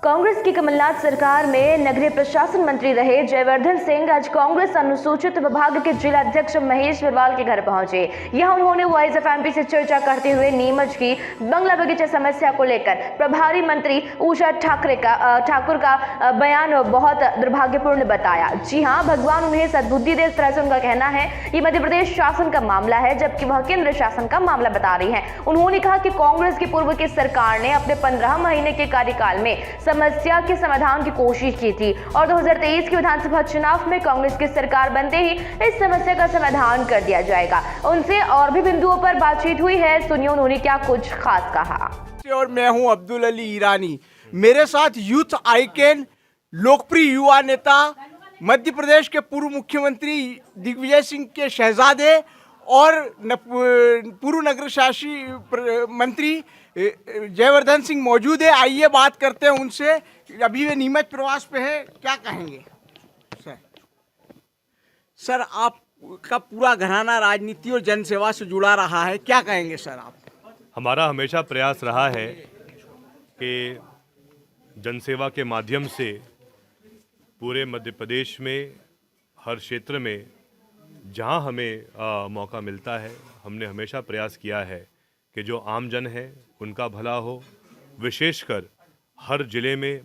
कांग्रेस की कमलनाथ सरकार में नगरीय प्रशासन मंत्री रहे जयवर्धन सिंह आज कांग्रेस अनुसूचित विभाग के जिला अध्यक्ष महेश बिरवाल के घर पहुंचे। यहां उन्होंने वॉइस ऑफ एमपी से चर्चा करते हुए नीमच की बंगला बगीचा समस्या को लेकर प्रभारी मंत्री उषा ठाकुर का बयान बहुत दुर्भाग्यपूर्ण बताया। जी हां, भगवान उन्हें सद्बुद्धि दे, इस तरह से उनका कहना है। ये मध्य प्रदेश शासन का मामला है, जबकि वह केंद्र शासन का मामला बता रही है। उन्होंने कहा कि कांग्रेस की पूर्व की सरकार ने अपने 15 महीने के कार्यकाल में समस्या के समाधान की कोशिश की थी और 2023 के विधानसभा चुनाव में कांग्रेस की सरकार बनते ही इस समस्या का समाधान कर दिया जाएगा। उनसे और भी बिंदुओं पर बातचीत हुई है, सुनिए उन्होंने क्या कुछ खास कहा। और मैं हूं अब्दुल अली ईरानी। मेरे साथ यूथ आइकन, लोकप्रिय युवा नेता, मध्य प्रदेश के पूर्व मुख्यमंत्री दिग्विजय सिंह के शहजादे और पूर्व नगर शासी मंत्री जयवर्धन सिंह मौजूद है। आइए बात करते हैं उनसे। अभी वे नीमच प्रवास पे है, क्या कहेंगे सर? आपका पूरा घराना राजनीति और जनसेवा से जुड़ा रहा है, क्या कहेंगे सर आप? हमारा हमेशा प्रयास रहा है कि जनसेवा के माध्यम से पूरे मध्य प्रदेश में हर क्षेत्र में जहां हमें मौका मिलता है, हमने हमेशा प्रयास किया है कि जो आमजन है उनका भला हो। विशेषकर हर जिले में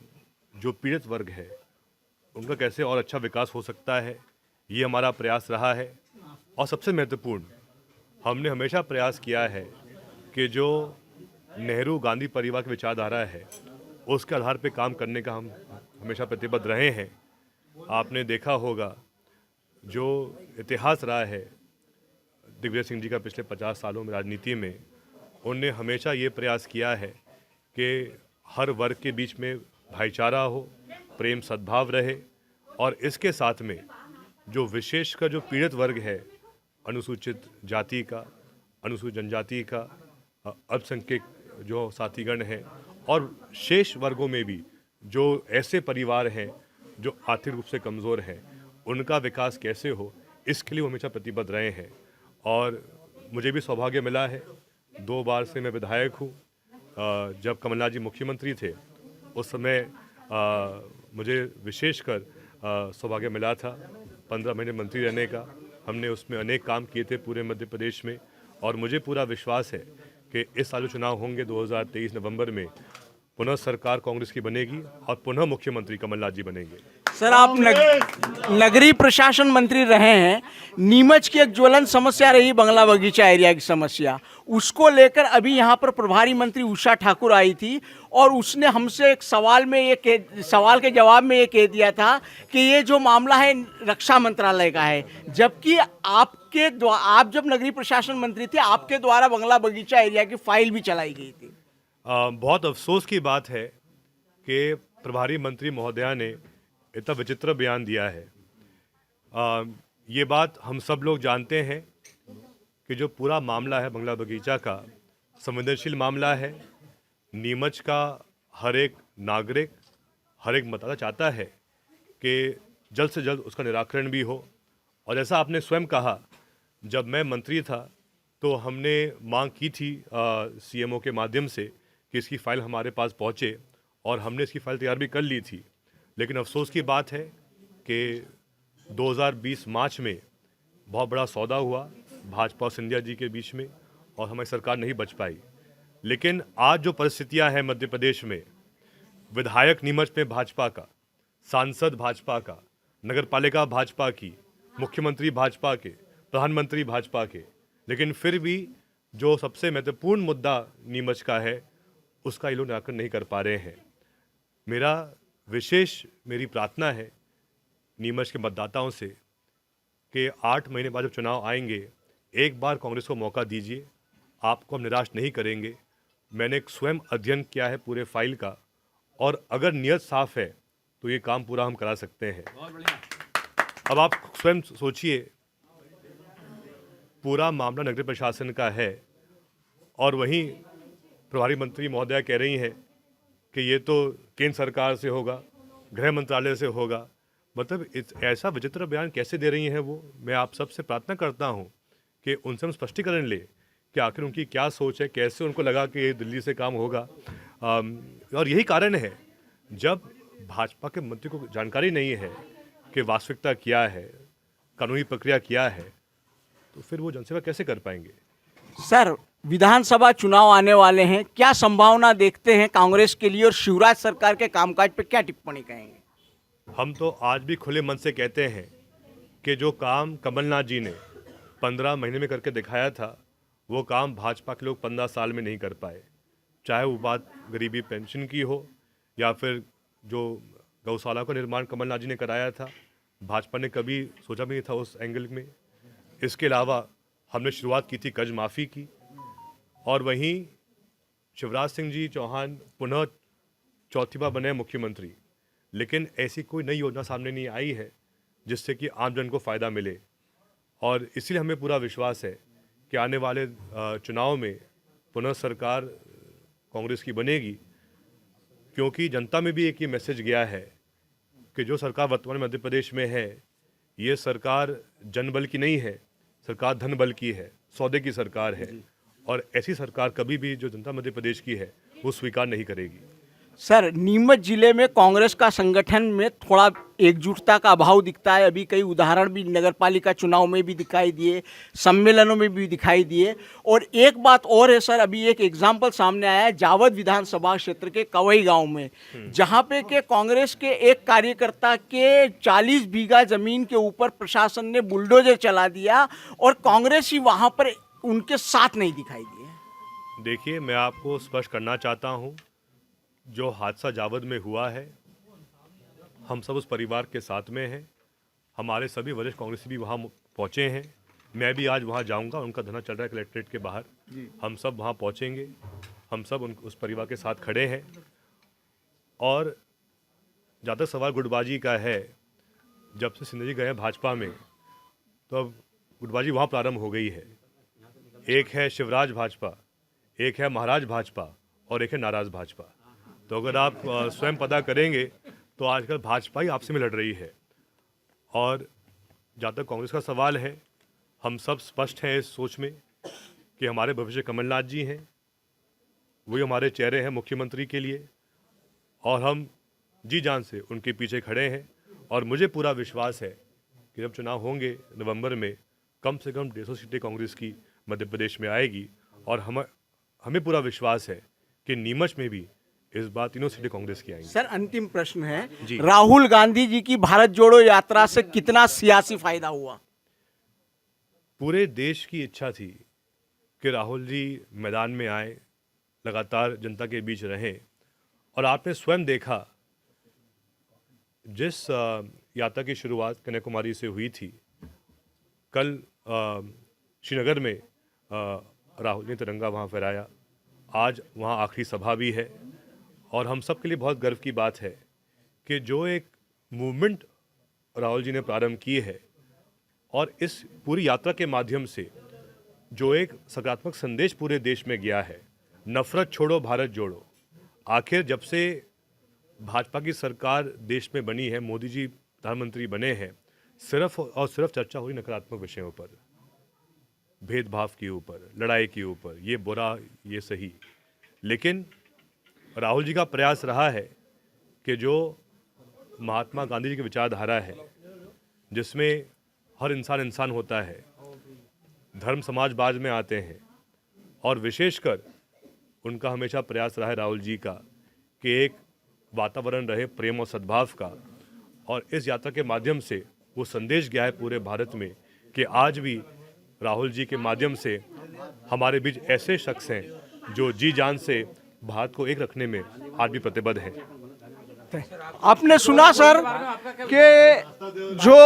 जो पीड़ित वर्ग है उनका कैसे और अच्छा विकास हो सकता है, ये हमारा प्रयास रहा है। और सबसे महत्वपूर्ण, हमने हमेशा प्रयास किया है कि जो नेहरू गांधी परिवार की विचारधारा है उसके आधार पर काम करने का हम हमेशा प्रतिबद्ध रहे हैं। आपने देखा होगा जो इतिहास रहा है दिग्विजय सिंह जी का पिछले 50 सालों में राजनीति में, उनने हमेशा ये प्रयास किया है कि हर वर्ग के बीच में भाईचारा हो, प्रेम सद्भाव रहे और इसके साथ में जो विशेषकर जो पीड़ित वर्ग है, अनुसूचित जाति का, अनुसूचित जनजाति का, अल्पसंख्यक जो साथीगण हैं और शेष वर्गों में भी जो ऐसे परिवार हैं जो आर्थिक रूप से कमज़ोर हैं, उनका विकास कैसे हो, इसके लिए वो हमेशा प्रतिबद्ध रहे हैं। और मुझे भी सौभाग्य मिला है, 2 बार से मैं विधायक हूँ। जब कमलनाथ जी मुख्यमंत्री थे उस समय मुझे विशेषकर सौभाग्य मिला था 15 महीने मंत्री रहने का। हमने उसमें अनेक काम किए थे पूरे मध्य प्रदेश में और मुझे पूरा विश्वास है कि इस साल चुनाव होंगे 2023 नवंबर में, पुनः सरकार कांग्रेस की बनेगी और पुनः मुख्यमंत्री कमलनाथ जी बनेंगे। सर, आप नगरीय प्रशासन मंत्री रहे हैं। नीमच की एक ज्वलन समस्या रही बंगला बगीचा एरिया की समस्या, उसको लेकर अभी यहाँ पर प्रभारी मंत्री उषा ठाकुर आई थी और उसने हमसे एक सवाल के जवाब में ये कह दिया था कि ये जो मामला है रक्षा मंत्रालय का है, जबकि आप जब नगरीय प्रशासन मंत्री थे आपके द्वारा बंगला बगीचा एरिया की फाइल भी चलाई गई थी। बहुत अफसोस की बात है कि प्रभारी मंत्री महोदया ने इतना विचित्र बयान दिया है। ये बात हम सब लोग जानते हैं कि जो पूरा मामला है बंगला बगीचा का संवेदनशील मामला है। नीमच का हर एक नागरिक, हर एक मतदाता चाहता है कि जल्द से जल्द उसका निराकरण भी हो। और जैसा आपने स्वयं कहा, जब मैं मंत्री था तो हमने मांग की थी सीएमओ के माध्यम से कि इसकी फ़ाइल हमारे पास पहुँचे और हमने इसकी फ़ाइल तैयार भी कर ली थी। लेकिन अफसोस की बात है कि 2020 मार्च में बहुत बड़ा सौदा हुआ भाजपा और सिंधिया जी के बीच में और हमारी सरकार नहीं बच पाई। लेकिन आज जो परिस्थितियां हैं मध्य प्रदेश में, विधायक नीमच में भाजपा का, सांसद भाजपा का, नगरपालिका भाजपा की, मुख्यमंत्री भाजपा के, प्रधानमंत्री भाजपा के, लेकिन फिर भी जो सबसे महत्वपूर्ण मुद्दा नीमच का है उसका ये लोग निराकरण नहीं कर पा रहे हैं। मेरी प्रार्थना है नीमच के मतदाताओं से कि 8 महीने बाद जब चुनाव आएंगे, एक बार कांग्रेस को मौका दीजिए, आपको हम निराश नहीं करेंगे। मैंने एक स्वयं अध्ययन किया है पूरे फाइल का और अगर नियत साफ है तो ये काम पूरा हम करा सकते हैं। अब आप स्वयं सोचिए, पूरा मामला नगरीय प्रशासन का है और वहीं प्रभारी मंत्री महोदया कह रही हैं कि ये तो केंद्र सरकार से होगा, गृह मंत्रालय से होगा। मतलब ऐसा विचित्र बयान कैसे दे रही हैं वो। मैं आप सबसे प्रार्थना करता हूँ कि उनसे हम स्पष्टीकरण लें कि आखिर उनकी क्या सोच है, कैसे उनको लगा कि ये दिल्ली से काम होगा। और यही कारण है जब भाजपा के मंत्री को जानकारी नहीं है कि वास्तविकता क्या है, कानूनी प्रक्रिया क्या है, तो फिर वो जनसेवा कैसे कर पाएंगे? सर, विधानसभा चुनाव आने वाले हैं, क्या संभावना देखते हैं कांग्रेस के लिए और शिवराज सरकार के कामकाज पे क्या टिप्पणी कहेंगे? हम तो आज भी खुले मन से कहते हैं कि जो काम कमलनाथ जी ने 15 महीने में करके दिखाया था, वो काम भाजपा के लोग 15 साल में नहीं कर पाए। चाहे वो बात गरीबी पेंशन की हो या फिर जो गौशाला का निर्माण कमलनाथ जी ने कराया था, भाजपा ने कभी सोचा भी नहीं था उस एंगल में। इसके अलावा हमने शुरुआत की थी कर्ज माफ़ी की, और वहीं शिवराज सिंह जी चौहान पुनः चौथी बार बने मुख्यमंत्री, लेकिन ऐसी कोई नई योजना सामने नहीं आई है जिससे कि आम जन को फ़ायदा मिले। और इसीलिए हमें पूरा विश्वास है कि आने वाले चुनाव में पुनः सरकार कांग्रेस की बनेगी, क्योंकि जनता में भी एक ये मैसेज गया है कि जो सरकार वर्तमान में मध्य प्रदेश में है, ये सरकार जनबल की नहीं है, सरकार धन बल की है, सौदे की सरकार है, और ऐसी सरकार कभी भी जो जनता मध्य प्रदेश की है वो स्वीकार नहीं करेगी। सर, नीमच जिले में कांग्रेस का संगठन में थोड़ा एकजुटता का अभाव दिखता है। अभी कई उदाहरण भी नगरपालिका चुनाव में भी दिखाई दिए, सम्मेलनों में भी दिखाई दिए। और एक बात और है सर, अभी एक एग्जाम्पल सामने आया है जावद विधानसभा क्षेत्र के कवई गांव में, जहां पे के कांग्रेस के एक कार्यकर्ता के 40 बीघा जमीन के ऊपर प्रशासन ने बुलडोजर चला दिया और कांग्रेस ही वहां पर उनके साथ नहीं दिखाई दिए। देखिए, मैं आपको स्पष्ट करना चाहता हूँ, जो हादसा जावद में हुआ है, हम सब उस परिवार के साथ में हैं। हमारे सभी वरिष्ठ कांग्रेसी भी वहाँ पहुँचे हैं। मैं भी आज वहाँ जाऊँगा, उनका धरना चल रहा है कलेक्ट्रेट के बाहर। हम सब वहाँ पहुँचेंगे, हम सब उस परिवार के साथ खड़े हैं। और जहाँ तक सवाल गुटबाजी का है, जब से सिंधिया जी गए हैं भाजपा में, तो अब गुटबाजी वहाँ प्रारंभ हो गई है। एक है शिवराज भाजपा, एक है महाराज भाजपा और एक है नाराज भाजपा। तो अगर आप स्वयं पता करेंगे तो आजकल भाजपा ही आपसे में लड़ रही है। और जहाँ तक कांग्रेस का सवाल है, हम सब स्पष्ट हैं इस सोच में कि हमारे भविष्य कमलनाथ जी हैं, वही हमारे चेहरे हैं मुख्यमंत्री के लिए, और हम जी जान से उनके पीछे खड़े हैं। और मुझे पूरा विश्वास है कि जब चुनाव होंगे नवंबर में, कम से कम 150 सीटें कांग्रेस की मध्य प्रदेश में आएगी। और हमें पूरा विश्वास है कि नीमच में भी इस बार 3 सीटें कांग्रेस की आएंगी। सर, अंतिम प्रश्न है, जी। राहुल गांधी जी की भारत जोड़ो यात्रा से कितना सियासी फायदा हुआ? पूरे देश की इच्छा थी कि राहुल जी मैदान में आए, लगातार जनता के बीच रहें। और आपने स्वयं देखा, जिस यात्रा की शुरुआत कन्याकुमारी से हुई थी, कल श्रीनगर में राहुल ने तिरंगा वहाँ फहराया। आज वहाँ आखिरी सभा भी है। और हम सब के लिए बहुत गर्व की बात है कि जो एक मूवमेंट राहुल जी ने प्रारंभ की है, और इस पूरी यात्रा के माध्यम से जो एक सकारात्मक संदेश पूरे देश में गया है, नफरत छोड़ो भारत जोड़ो। आखिर जब से भाजपा की सरकार देश में बनी है, मोदी जी प्रधानमंत्री बने हैं, सिर्फ और सिर्फ चर्चा हुई नकारात्मक विषयों पर, भेदभाव के ऊपर, लड़ाई के ऊपर, ये बुरा ये सही। लेकिन राहुल जी का प्रयास रहा है कि जो महात्मा गांधी जी की विचारधारा है, जिसमें हर इंसान इंसान होता है, धर्म समाजवाद में आते हैं, और विशेषकर उनका हमेशा प्रयास रहा है राहुल जी का कि एक वातावरण रहे प्रेम और सद्भाव का। और इस यात्रा के माध्यम से वो संदेश गया है पूरे भारत में कि आज भी राहुल जी के माध्यम से हमारे बीच ऐसे शख्स हैं जो जी जान से भारत को एक रखने में आज भी प्रतिबद्ध हैं। आपने सुना सर कि जो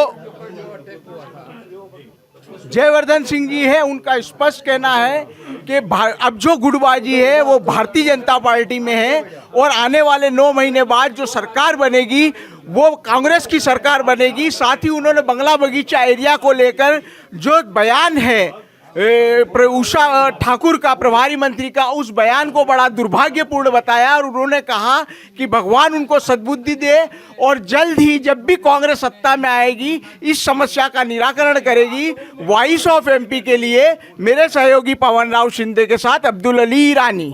जयवर्धन सिंह जी है, उनका स्पष्ट कहना है कि अब जो गुटबाजी है वो भारतीय जनता पार्टी में है, और आने वाले 9 महीने बाद जो सरकार बनेगी वो कांग्रेस की सरकार बनेगी। साथ ही उन्होंने बंगला बगीचा एरिया को लेकर जो बयान है उषा ठाकुर का, प्रभारी मंत्री का, उस बयान को बड़ा दुर्भाग्यपूर्ण बताया। और उन्होंने कहा कि भगवान उनको सद्बुद्धि दे, और जल्द ही जब भी कांग्रेस सत्ता में आएगी इस समस्या का निराकरण करेगी। वॉइस ऑफ एमपी के लिए मेरे सहयोगी पवन राव शिंदे के साथ अब्दुल अली ईरानी।